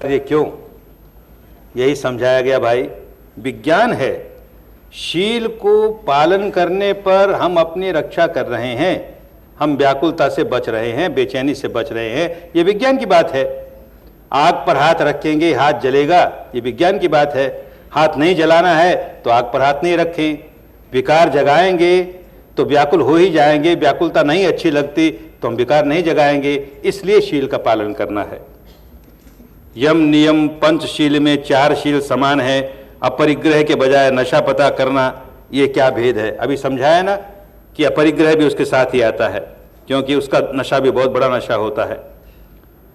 ये क्यों? यही समझाया गया भाई, विज्ञान है। शील को पालन करने पर हम अपनी रक्षा कर रहे हैं, हम व्याकुलता से बच रहे हैं, बेचैनी से बच रहे हैं, ये विज्ञान की बात है। आग पर हाथ रखेंगे हाथ जलेगा, ये विज्ञान की बात है। हाथ नहीं जलाना है तो आग पर हाथ नहीं रखें। विकार जगाएंगे तो व्याकुल हो ही जाएंगे, व्याकुलता नहीं अच्छी लगती तो हम विकार नहीं जगाएंगे, इसलिए शील का पालन करना है। यम नियम पंचशील में 4 शील समान है, अपरिग्रह के बजाय नशा पता करना, ये क्या भेद है? अभी समझाया ना कि अपरिग्रह भी उसके साथ ही आता है, क्योंकि उसका नशा भी बहुत बड़ा नशा होता है।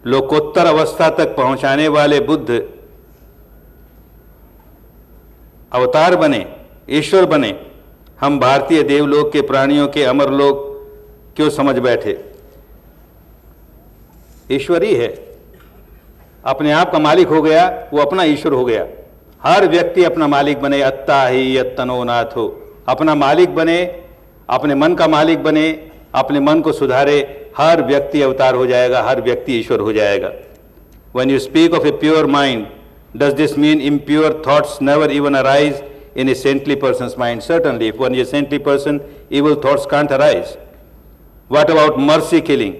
लोकोत्तर अवस्था तक पहुंचाने वाले बुद्ध अवतार बने, ईश्वर बने। हम भारतीय देवलोक के प्राणियों के अमरलोक क्यों समझ बैठे? ईश्वर ही है, अपने आप का मालिक हो गया, वो अपना ईश्वर हो गया। हर व्यक्ति अपना मालिक बने, अत्ता ही यत्तनो नाथो, अपना मालिक बने, अपने मन का मालिक बने, अपने मन को सुधारे, हर व्यक्ति अवतार हो जाएगा, हर व्यक्ति ईश्वर हो जाएगा। When you speak of a pure mind, does this mean impure thoughts never even arise in a saintly person's mind? Certainly, if one is a saintly person, evil thoughts can't arise. What about mercy killing?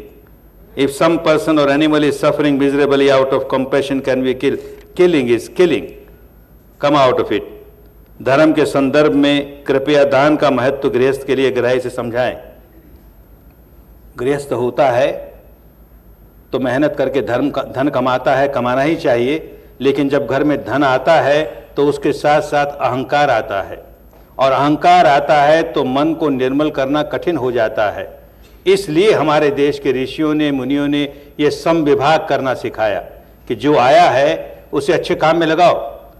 If some person or animal is suffering miserably, out of compassion can we kill? Killing is killing. Come out of it. धर्म के संदर्भ में कृपया दान का महत्व गृहस्थ के लिए गहराई से समझाएं। गृहस्थ होता है तो मेहनत करके धन कमाता है, कमाना ही चाहिए, लेकिन जब घर में धन आता है तो उसके साथ साथ अहंकार आता है, और अहंकार आता है तो मन को निर्मल करना कठिन हो जाता है। इसलिए हमारे देश के ऋषियों ने, मुनियों ने ये समविभाग करना सिखाया कि जो आया है उसे अच्छे काम में लगाओ,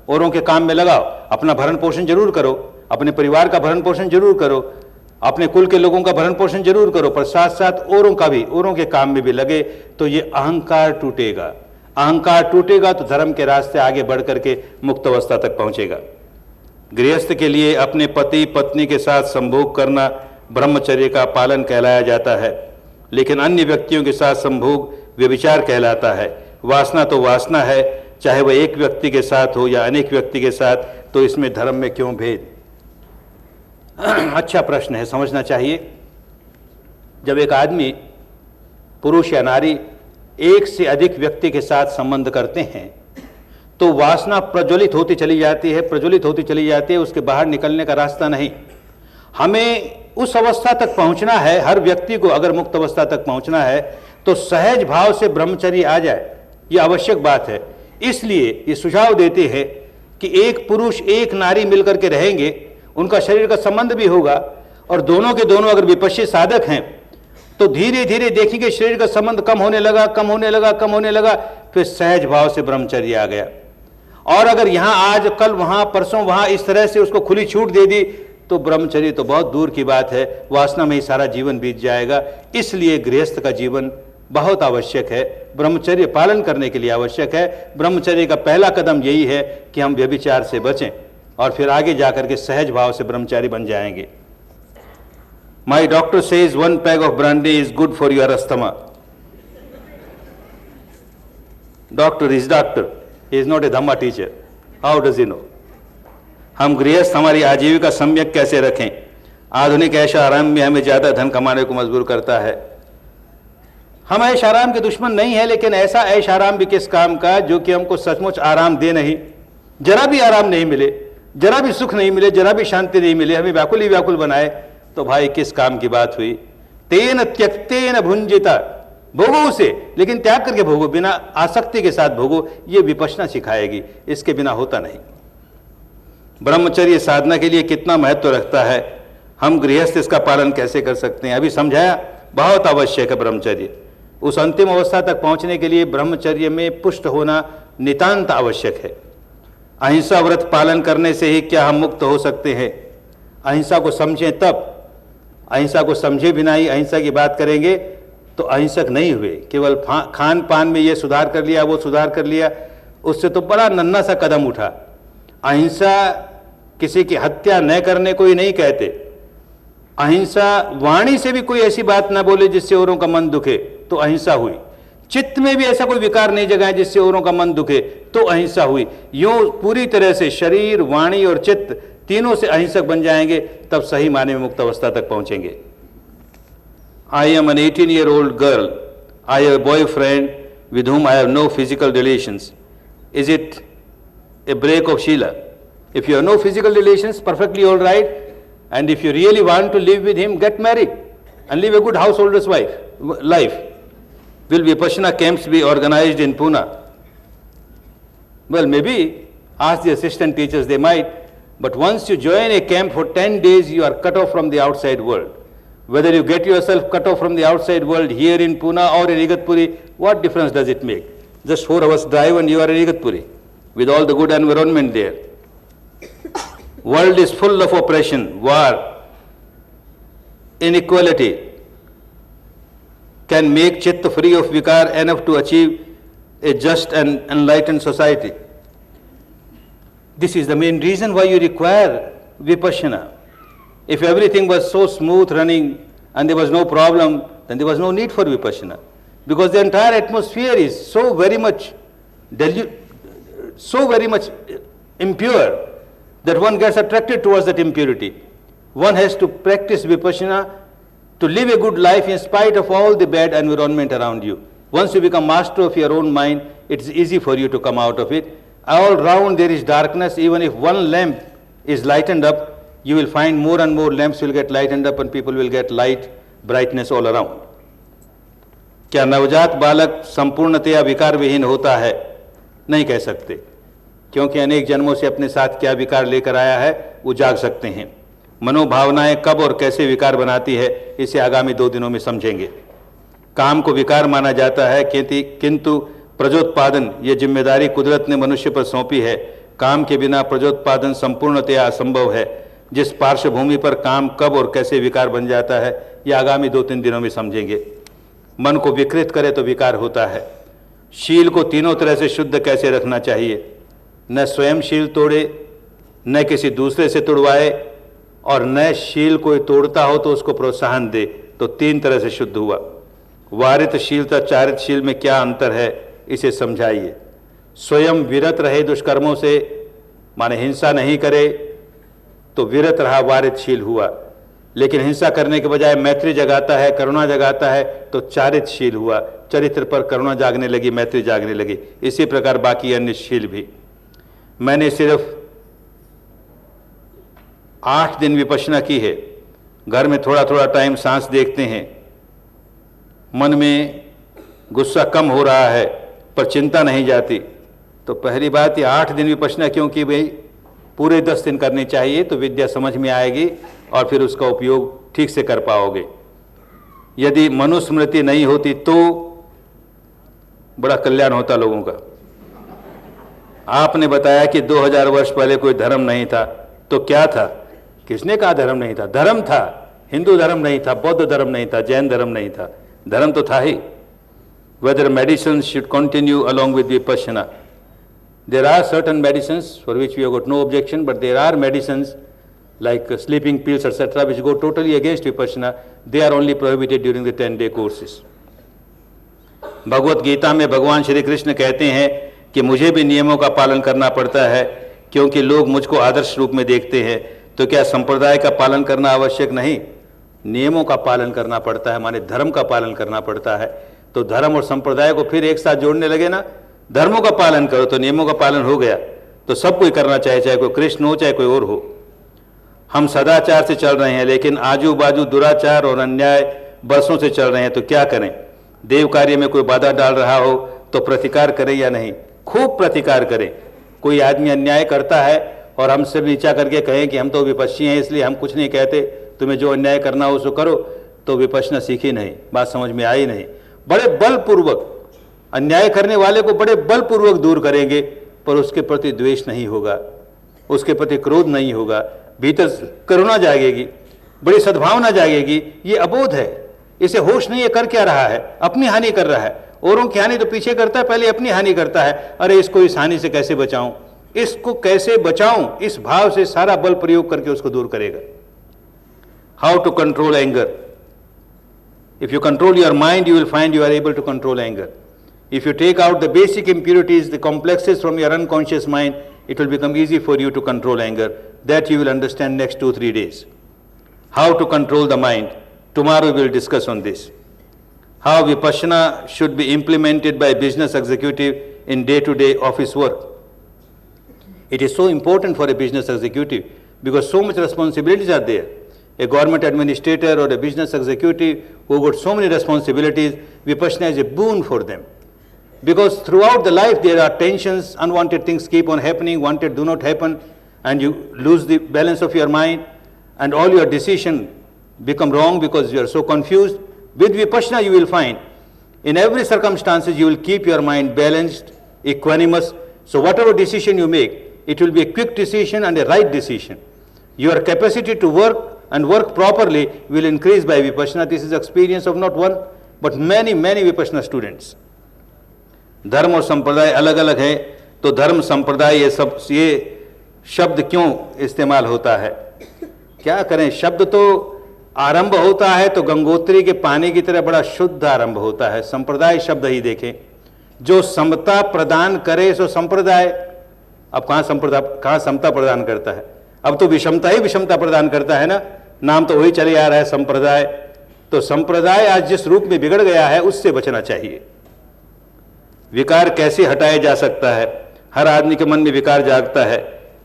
औरों के काम में लगाओ, अपना भरण पोषण जरूर करो, अपने परिवार का भरण पोषण जरूर करो, अपने कुल के लोगों का भरण पोषण जरूर करो, पर साथ साथ औरों का भी, औरों के काम में भी लगे, तो ये अहंकार टूटेगा। अहंकार टूटेगा तो धर्म के रास्ते आगे बढ़ करके मुक्त अवस्था तक पहुंचेगा। गृहस्थ के लिए अपने पति पत्नी के साथ संभोग करना ब्रह्मचर्य का पालन कहलाया जाता है, लेकिन अन्य व्यक्तियों के साथ संभोग व्यभिचार कहलाता है। वासना तो वासना है, चाहे वह एक व्यक्ति के साथ हो या अनेक व्यक्ति के साथ, तो इसमें धर्म में क्यों भेद? अच्छा प्रश्न है, समझना चाहिए। जब एक आदमी, पुरुष या नारी, एक से अधिक व्यक्ति के साथ संबंध करते हैं तो वासना प्रज्वलित होती चली जाती है, प्रज्वलित होती चली जाती है, उसके बाहर निकलने का रास्ता नहीं। हमें उस अवस्था तक पहुंचना है, हर व्यक्ति को अगर मुक्त अवस्था तक पहुंचना है तो सहज भाव से ब्रह्मचर्य आ जाए, यह आवश्यक बात है। इसलिए ये सुझाव देते हैं कि एक पुरुष एक नारी मिलकर के रहेंगे, उनका शरीर का संबंध भी होगा, और दोनों के दोनों अगर विपश्य साधक हैं तो धीरे धीरे देखेंगे शरीर का संबंध कम होने लगा, कम होने लगा, कम होने लगा, फिर सहज भाव से ब्रह्मचर्य आ गया। और अगर यहां आज, कल वहां, परसों वहां, इस तरह से उसको खुली छूट दे दी तो ब्रह्मचर्य तो बहुत दूर की बात है, वासना में ही सारा जीवन बीत जाएगा। इसलिए गृहस्थ का जीवन बहुत आवश्यक है, ब्रह्मचर्य पालन करने के लिए आवश्यक है। ब्रह्मचर्य का पहला कदम यही है कि हम व्यभिचार से बचें, और फिर आगे जाकर के सहज भाव से ब्रह्मचारी बन जाएंगे। My doctor says 1 peg of brandy is good for your asthma. Doctor is doctor. He is not a Dhamma teacher. How does he know? हम गृहस्थ हमारी आजीविका सम्यक कैसे रखें? आधुनिक ऐश आराम में हमें ज्यादा धन कमाने को मजबूर करता है। हम ऐश आराम के दुश्मन नहीं है, लेकिन ऐसा ऐश आराम भी किस काम का जो कि हमको सचमुच आराम दे नहीं, जरा भी आराम नहीं मिले, जरा भी सुख नहीं मिले, जरा भी शांति नहीं मिले, हमें व्याकुल ही व्याकुल बनाए, तो भाई किस काम की बात हुई? तेन त्यक्तेन भुंजिता, भोगो उसे, लेकिन त्याग करके भोगो, बिना आसक्ति के साथ भोगो, ये विपश्यना सिखाएगी, इसके बिना होता नहीं। ब्रह्मचर्य साधना के लिए कितना महत्व रखता है, हम गृहस्थ इसका पालन कैसे कर सकते हैं? अभी समझाया, बहुत आवश्यक है ब्रह्मचर्य। उस अंतिम अवस्था तक पहुंचने के लिए ब्रह्मचर्य में पुष्ट होना नितांत आवश्यक है। अहिंसा व्रत पालन करने से ही क्या हम मुक्त हो सकते हैं? अहिंसा को समझें तब, अहिंसा को समझे बिना ही अहिंसा की बात करेंगे तो अहिंसक नहीं हुए। केवल खान पान में ये सुधार कर लिया, वो सुधार कर लिया, उससे तो बड़ा नन्हा सा कदम उठा। अहिंसा किसी की हत्या न करने को ही नहीं कहते, अहिंसा वाणी से भी कोई ऐसी बात ना बोले जिससे औरों का मन दुखे, तो अहिंसा हुई। चित्त में भी ऐसा कोई विकार नहीं जगाए जिससे औरों का मन दुखे, तो अहिंसा हुई। यूं पूरी तरह से शरीर, वाणी और चित्त तीनों से अहिंसक बन जाएंगे, तब सही माने में मुक्त अवस्था तक पहुंचेंगे। I am an 18-year-old girl, I have a boyfriend with whom I have no physical relations. Is it a break of Shila? If you have no physical relations, perfectly all right. And if you really want to live with him, get married and live a good householder's life. Will Vipassana camps be organized in Pune? Well, maybe ask the assistant teachers, they might. But once you join a camp for 10 days, you are cut off from the outside world. Whether you get yourself cut off from the outside world here in Pune or in Igatpuri, what difference does it make? Just 4 hours drive and you are in Igatpuri with all the good environment there. World is full of oppression, war, inequality. Can make chitta free of vikar enough to achieve a just and enlightened society. This is the main reason why you require Vipassana. If everything was so smooth running and there was no problem, then there was no need for Vipassana. Because the entire atmosphere is so very much impure that one gets attracted towards that impurity. One has to practice Vipassana to live a good life in spite of all the bad environment around you. Once you become master of your own mind, it's easy for you to come out of it. All round there is darkness. Even if one lamp is lightened up, you will find more and more lamps will get lightened up and people will get light, brightness all around. क्या नवजात बालक संपूर्णतया विकार विहीन होता है? नहीं कह सकते, क्योंकि अनेक जन्मों से अपने साथ क्या विकार लेकर आया है वो जाग सकते हैं। मनोभावनाएं कब और कैसे विकार बनाती है, इसे आगामी 2 दिनों में समझेंगे। काम को विकार माना जाता है, किंतु प्रजोत्पादन ये जिम्मेदारी कुदरत ने मनुष्य पर सौंपी है। काम के बिना प्रजोत्पादन संपूर्णतया असंभव है। जिस पार्श्वभूमि पर काम कब और कैसे विकार बन जाता है, ये आगामी 2-3 दिनों में समझेंगे। मन को विकृत करे तो विकार होता है। शील को तीनों तरह से शुद्ध कैसे रखना चाहिए? न स्वयं शील तोड़े, न किसी दूसरे से तोड़वाए, और न शील कोई तोड़ता हो तो उसको प्रोत्साहन दे, तो 3 तरह से शुद्ध हुआ। वारित शील तथा चारित शील में क्या अंतर है, इसे समझाइए। स्वयं विरत रहे दुष्कर्मों से, माने हिंसा नहीं करे, तो विरत रहा, वारित शील हुआ। लेकिन हिंसा करने के बजाय मैत्री जगाता है, करुणा जगाता है, तो चारित शील हुआ। चरित्र पर करुणा जागने लगी, मैत्री जागने लगी। इसी प्रकार बाकी अन्य शील भी। मैंने सिर्फ 8 दिन विपश्यना की है। घर में थोड़ा थोड़ा टाइम सांस देखते हैं। मन में गुस्सा कम हो रहा है पर चिंता नहीं जाती। तो पहली बात, ये 8 दिन विपश्यना क्यों की भाई? पूरे 10 दिन करनी चाहिए, तो विद्या समझ में आएगी और फिर उसका उपयोग ठीक से कर पाओगे। यदि मनुस्मृति नहीं होती तो बड़ा कल्याण होता लोगों का। आपने बताया कि 2000 वर्ष पहले कोई धर्म नहीं था, तो क्या था? किसने कहा धर्म नहीं था? धर्म था। हिंदू धर्म नहीं था, बौद्ध धर्म नहीं था, जैन धर्म नहीं था, धर्म तो था ही। Whether medicines should continue along with Vipassana. There are certain medicines for which we have got no objection, but there are medicines like sleeping pills, etc., which go totally against Vipassana. They are only prohibited during the 10-day courses. Bhagavad Gita में भगवान श्री कृष्ण कहते हैं कि मुझे भी नियमों का पालन करना पड़ता है, क्योंकि लोग मुझको आदर्श रूप में देखते हैं। तो क्या संप्रदाय का पालन करना आवश्यक नहीं? नियमों का पालन करना पड़ता है, माने धर्म का पालन करना पड़ता है। तो धर्म और संप्रदाय को फिर एक साथ जोड़ने लगे ना। धर्मों का पालन करो तो नियमों का पालन हो गया। तो सब कोई करना चाहिए, चाहे कोई कृष्ण हो चाहे कोई और हो। हम सदाचार से चल रहे हैं, लेकिन आजू बाजू दुराचार और अन्याय बरसों से चल रहे हैं। तो क्या करें? देव कार्य में कोई बाधा डाल रहा हो तो प्रतिकार करें या नहीं? खूब प्रतिकार करें। कोई आदमी अन्याय करता है और हम सिर नीचा करके कहें कि हम तो विपश्ची हैं इसलिए हम कुछ नहीं कहते, तुम्हें जो अन्याय करना हो सो करो, तो विपश्यना सीखी नहीं, बात समझ में आई नहीं। बड़े बलपूर्वक अन्याय करने वाले को बड़े बलपूर्वक दूर करेंगे, पर उसके प्रति द्वेष नहीं होगा, उसके प्रति क्रोध नहीं होगा, भीतर करुणा जागेगी, बड़ी सद्भावना जागेगी। ये अबोध है, इसे होश नहीं है कर क्या रहा है, अपनी हानि कर रहा है। औरों की हानि तो पीछे करता है, पहले अपनी हानि करता है। अरे इसको इस हानि से कैसे बचाऊं, इसको कैसे बचाऊं, इस भाव से सारा बल प्रयोग करके उसको दूर करेगा। How to control anger? If you control your mind, you will find you are able to control anger. If you take out the basic impurities, the complexes from your unconscious mind, it will become easy for you to control anger. That you will understand next 2-3 days. How to control the mind. Tomorrow we will discuss on this. How Vipassana should be implemented by business executive in day-to-day office work. It is so important for a business executive because so much responsibilities are there. A government administrator or a business executive who got so many responsibilities, Vipassana is a boon for them. Because throughout the life there are tensions, unwanted things keep on happening, wanted do not happen, and you lose the balance of your mind, and all your decisions become wrong because you are so confused. With Vipassana you will find, in every circumstances you will keep your mind balanced, equanimous, so whatever decision you make, it will be a quick decision and a right decision. Your capacity to work and work properly will increase by Vipassana. This is experience of not one, but many Vipassana students. धर्म और संप्रदाय अलग अलग है, तो धर्म संप्रदाय ये शब्द क्यों इस्तेमाल होता है? क्या करें, शब्द तो आरंभ होता है तो गंगोत्री के पानी की तरह बड़ा शुद्ध आरंभ होता है। संप्रदाय शब्द ही देखें, जो समता प्रदान करे सो संप्रदाय। अब कहाँ समता प्रदान करता है? अब तो विषमता ही विषमता प्रदान करता है ना, नाम तो वही चले आ रहा है संप्रदाय। तो संप्रदाय आज जिस रूप में बिगड़ गया है उससे बचना चाहिए। विकार कैसे हटाया जा सकता है? हर आदमी के मन में विकार जागता है,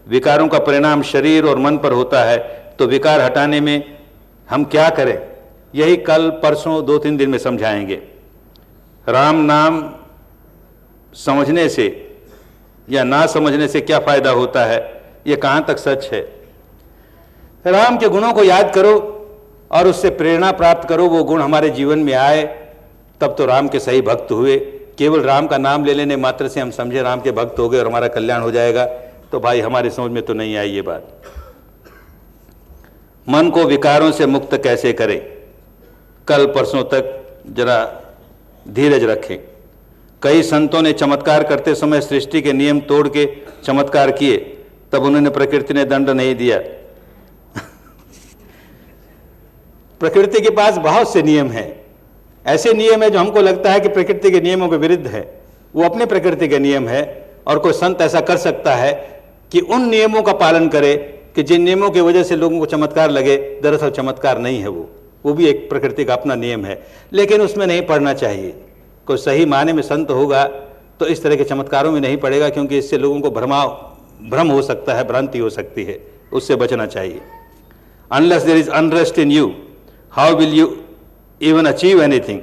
विकारों का परिणाम शरीर और मन पर होता है, तो विकार हटाने में हम क्या करें, यही कल परसों 2-3 दिन में समझाएंगे। राम नाम समझने से या ना समझने से क्या फायदा होता है, ये कहाँ तक सच है? राम के गुणों को याद करो और उससे प्रेरणा प्राप्त करो, वो गुण हमारे जीवन में आए, तब तो राम के सही भक्त हुए। केवल राम का नाम ले लेने मात्र से हम समझे राम के भक्त हो गए और हमारा कल्याण हो जाएगा, तो भाई हमारे समझ में तो नहीं आई ये बात। मन को विकारों से मुक्त कैसे करें? कल परसों तक जरा धीरज रखें। कई संतों ने चमत्कार करते समय सृष्टि के नियम तोड़ के चमत्कार किए, तब उन्होंने प्रकृति ने दंड नहीं दिया। प्रकृति के पास बहुत से नियम हैं, ऐसे नियम है जो हमको लगता है कि प्रकृति के नियमों के विरुद्ध है, वो अपने प्रकृति के नियम है। और कोई संत ऐसा कर सकता है कि उन नियमों का पालन करे कि जिन नियमों की वजह से लोगों को चमत्कार लगे, दरअसल चमत्कार नहीं है, वो भी एक प्रकृति का अपना नियम है, लेकिन उसमें नहीं पढ़ना चाहिए। कोई सही माने में संत होगा तो इस तरह के चमत्कारों में नहीं पड़ेगा, क्योंकि इससे लोगों को भ्रम हो सकता है, भ्रांति हो सकती है, उससे बचना चाहिए। Unless there is unrest in you, how will you even achieve anything?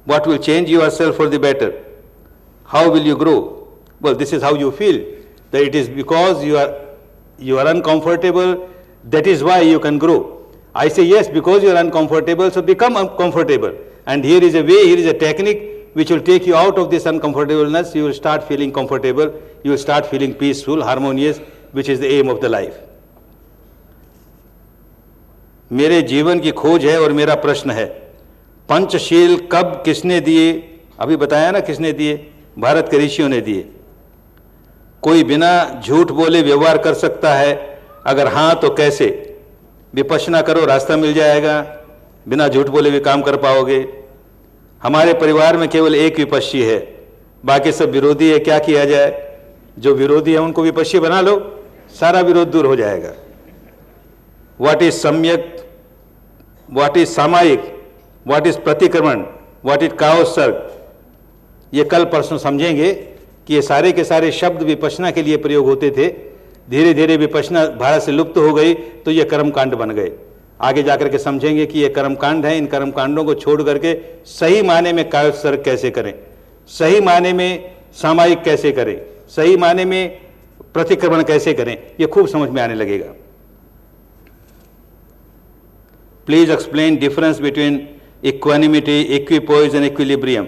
What will change yourself for the better? How will you grow? Well, this is how you feel, that it is because you are uncomfortable, that is why you can grow. I say yes, because you are uncomfortable, so become uncomfortable. And here is a way, here is a technique which will take you out of this uncomfortableness. You will start feeling comfortable, you will start feeling peaceful, harmonious, which is the aim of the life. मेरे जीवन की खोज है और मेरा प्रश्न है, पंचशील कब किसने दिए? अभी बताया ना किसने दिए, भारत के ऋषियों ने दिए। कोई बिना झूठ बोले व्यवहार कर सकता है? अगर हाँ तो कैसे? विपश्यना करो, रास्ता मिल जाएगा, बिना झूठ बोले भी काम कर पाओगे। हमारे परिवार में केवल एक विपश्य है, बाकी सब विरोधी है, क्या किया जाए? जो विरोधी है उनको विपश्य बना लो, सारा विरोध दूर हो जाएगा। What is सम्यक, what is सामायिक, what is प्रतिक्रमण, what is कावसर्ग, ये कल परसों समझेंगे कि ये सारे के सारे शब्द विपश्यना के लिए प्रयोग होते थे। धीरे धीरे विपश्यना भारत से लुप्त हो गई तो ये कर्मकांड बन गए। आगे जाकर के समझेंगे कि ये कर्मकांड है, इन कर्मकांडों को छोड़ करके सही माने में कावसर्ग कैसे करें, सही माने में सामायिक कैसे करें, सही माने में प्रतिक्रमण कैसे करें, ये खूब समझ में आने लगेगा। Please explain difference between equanimity, equipoise and equilibrium.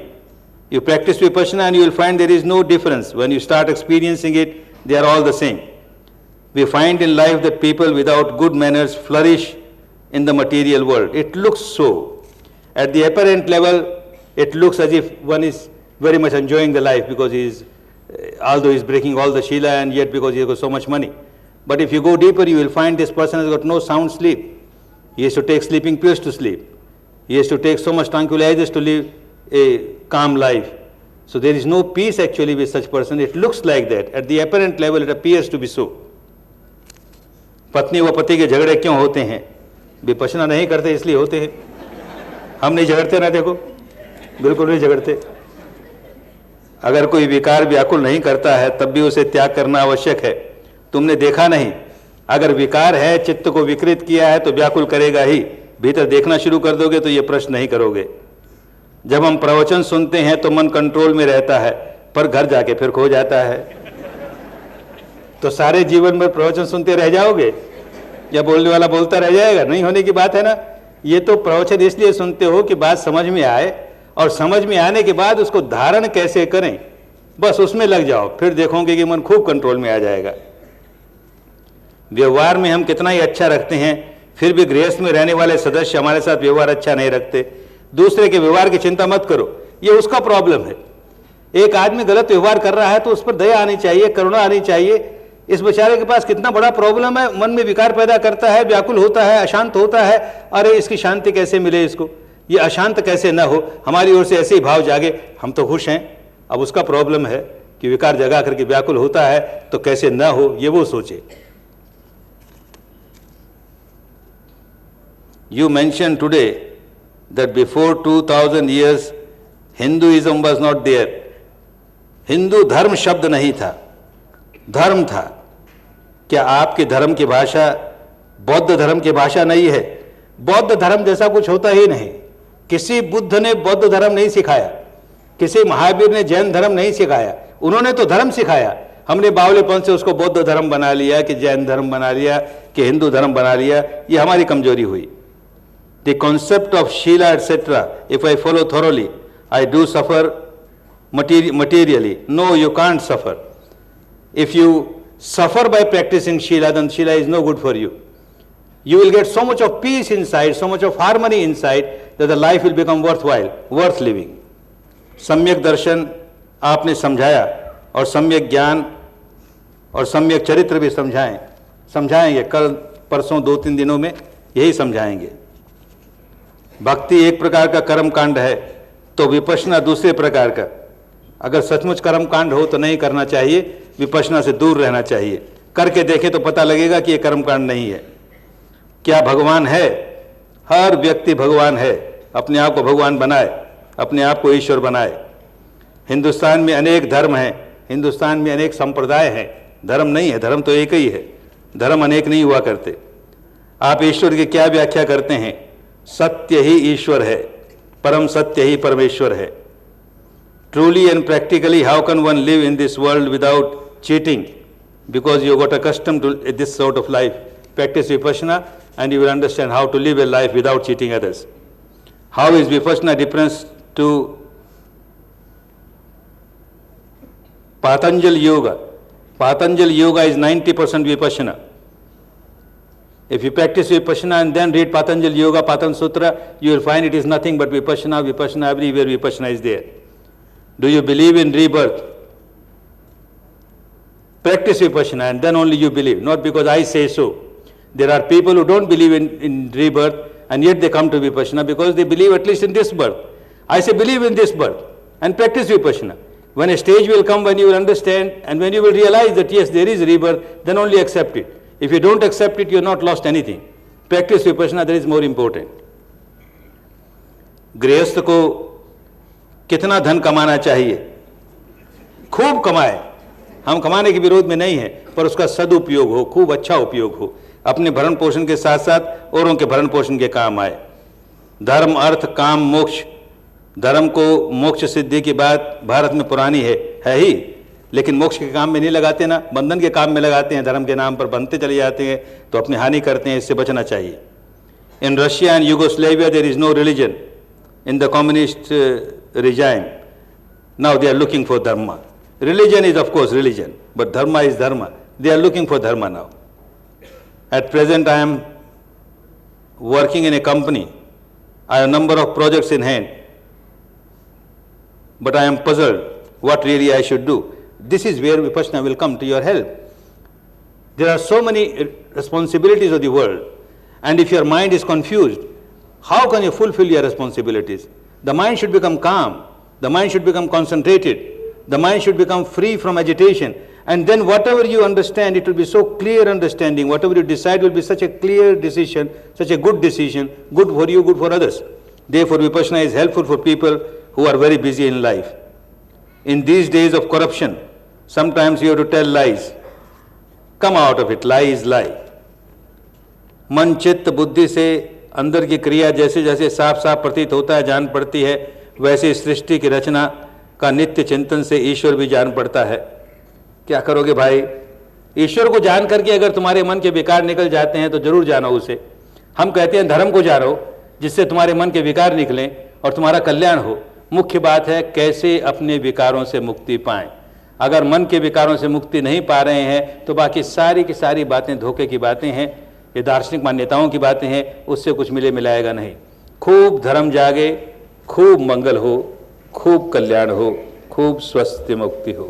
You practice Vipassana and you will find there is no difference. When you start experiencing it, they are all the same. We find in life that people without good manners flourish in the material world. It looks so. At the apparent level, it looks as if one is very much enjoying the life because he is, although he is breaking all the Shila, and yet because he has got so much money. But if you go deeper, you will find this person has got no sound sleep. He has to take sleeping pills to sleep. He has to take so much tranquilizers to live. a calm life. So there is no peace actually with such person. It looks like that. At the apparent level, it appears to be so. पत्नी व पति के झगड़े क्यों होते हैं? विपश्यना नहीं करते इसलिए होते हैं। हम नहीं झगड़ते ना, देखो बिल्कुल नहीं झगड़ते। अगर कोई विकार व्याकुल नहीं करता है तब भी उसे त्याग करना आवश्यक है। तुमने देखा नहीं, अगर विकार है, चित्त को विकृत किया है तो व्याकुल करेगा ही। भीतर देखना शुरू कर दोगे तो ये प्रश्न नहीं करोगे। जब हम प्रवचन सुनते हैं तो मन कंट्रोल में रहता है, पर घर जाके फिर खो जाता है। तो सारे जीवन में प्रवचन सुनते रह जाओगे या बोलने वाला बोलता रह जाएगा? नहीं होने की बात है ना। ये तो प्रवचन इसलिए सुनते हो कि बात समझ में आए, और समझ में आने के बाद उसको धारण कैसे करें, बस उसमें लग जाओ। फिर देखोगे कि मन खूब कंट्रोल में आ जाएगा। व्यवहार में हम कितना ही अच्छा रखते हैं, फिर भी गृहस्थ में रहने वाले सदस्य हमारे साथ व्यवहार अच्छा नहीं रखते। दूसरे के व्यवहार की चिंता मत करो, ये उसका प्रॉब्लम है। एक आदमी गलत व्यवहार कर रहा है तो उस पर दया आनी चाहिए, करुणा आनी चाहिए। इस बेचारे के पास कितना बड़ा प्रॉब्लम है, मन में विकार पैदा करता है, व्याकुल होता है, अशांत होता है। अरे इसकी शांति कैसे मिले इसको, ये अशांत कैसे न हो, हमारी ओर से ऐसे ही भाव जागे, हम तो खुश हैं। अब उसका प्रॉब्लम है कि विकार जगा करके व्याकुल होता है तो कैसे न हो, ये वो सोचे। You mentioned today that before 2000 years Hinduism was not there. Hindu धर्म शब्द नहीं था, धर्म था। क्या आपके धर्म की भाषा बौद्ध धर्म की भाषा नहीं है? बौद्ध धर्म जैसा कुछ होता ही नहीं। किसी बुद्ध ने बौद्ध धर्म नहीं सिखाया, किसी महावीर ने जैन धर्म नहीं सिखाया। उन्होंने तो धर्म सिखाया, हमने बावलेपन से उसको बौद्ध धर्म बना लिया, कि जैन धर्म बना लिया, कि हिंदू धर्म बना लिया। ये हमारी कमजोरी हुई। The concept of Shila etc. If I follow thoroughly, I do suffer materially. No, you can't suffer. If you suffer by practicing Shila, then Shila is no good for you. You will get so much of peace inside, so much of harmony inside, that the life will become worthwhile, worth living. सम्यक दर्शन आपने समझाया, और सम्यक ज्ञान और सम्यक चरित्र भी समझाएंगे। कल परसों 2-3 दिनों में यही समझाएंगे। भक्ति एक प्रकार का कर्म कांड है तो विपश्यना दूसरे प्रकार का। अगर सचमुच कर्म कांड हो तो नहीं करना चाहिए, विपश्यना से दूर रहना चाहिए। करके देखे तो पता लगेगा कि यह कर्म कांड नहीं है। क्या भगवान है? हर व्यक्ति भगवान है। अपने आप को भगवान बनाए, अपने आप को ईश्वर बनाए। हिंदुस्तान में अनेक धर्म हैं, हिंदुस्तान में अनेक संप्रदाय हैं। धर्म नहीं है, धर्म तो एक ही है। धर्म अनेक नहीं हुआ करते। आप ईश्वर की क्या व्याख्या करते हैं? सत्य ही ईश्वर है, परम सत्य ही परमेश्वर है। Truly and practically how can one live in this world without cheating? Because you got accustom to this sort of life. Practice vipassana and you will understand how to live a life without cheating others. How is vipassana different to Patanjali yoga? Patanjali yoga is 90% vipassana. If you practice vipassana and then read Patanjali Yoga, Patan Sutra, you will find it is nothing but vipassana, vipassana, everywhere vipassana is there. Do you believe in rebirth? Practice vipassana and then only you believe, not because I say so. There are people who don't believe in rebirth and yet they come to vipassana because they believe at least in this birth. I say believe in this birth and practice vipassana. When a stage will come when you will understand and when you will realize that yes, there is rebirth, then only accept it. If you don't accept it, you have not lost anything. Practice vipassana, that is more important. गृहस्थ को कितना धन कमाना चाहिए? खूब कमाए। हम कमाने के विरोध में नहीं है, पर उसका सदुपयोग हो, खूब अच्छा उपयोग हो, अपने भरण पोषण के साथ साथ औरों के भरण पोषण के काम आए। धर्म, अर्थ, काम, मोक्ष। धर्म को मोक्ष सिद्धि की बात भारत में पुरानी है ही, लेकिन मोक्ष के काम में नहीं लगाते ना, बंधन के काम में लगाते हैं। धर्म के नाम पर बनते चले जाते हैं तो अपनी हानि करते हैं। इससे बचना चाहिए। In Russia and Yugoslavia there is no religion in the communist regime. Now they are looking for dharma. Religion is of course religion, but dharma is dharma. They are looking for dharma now. At present I am working in a company. I have a number of projects in hand, but I am puzzled what really I should do. This is where vipassana will come to your help. There are so many responsibilities of the world, and if your mind is confused, how can you fulfill your responsibilities? The mind should become calm. The mind should become concentrated. The mind should become free from agitation. And then whatever you understand, it will be so clear understanding. Whatever you decide will be such a clear decision, such a good decision, good for you, good for others. Therefore, Vipassana is helpful for people who are very busy in life. In these days of corruption, sometimes you have to tell lies. Come out of it. Lie is lie. मन चित्त बुद्धि से अंदर की क्रिया जैसे जैसे साफ साफ प्रतीत होता है, जान पड़ती है, वैसे सृष्टि की रचना का नित्य चिंतन से ईश्वर भी जान पड़ता है। क्या करोगे भाई? ईश्वर को जान करके अगर तुम्हारे मन के विकार निकल जाते हैं तो जरूर जानो उसे। हम कहते हैं धर्म को जानो जिससे तुम्हारे मन के विकार निकलें और तुम्हारा कल्याण हो। मुख्य बात है कैसे अपने विकारों से मुक्ति पाएं। अगर मन के विकारों से मुक्ति नहीं पा रहे हैं तो बाकी सारी की सारी बातें धोखे की बातें हैं, ये दार्शनिक मान्यताओं की बातें हैं, उससे कुछ मिले मिलाएगा नहीं। खूब धर्म जागे, खूब मंगल हो, खूब कल्याण हो, खूब स्वस्थ मुक्ति हो।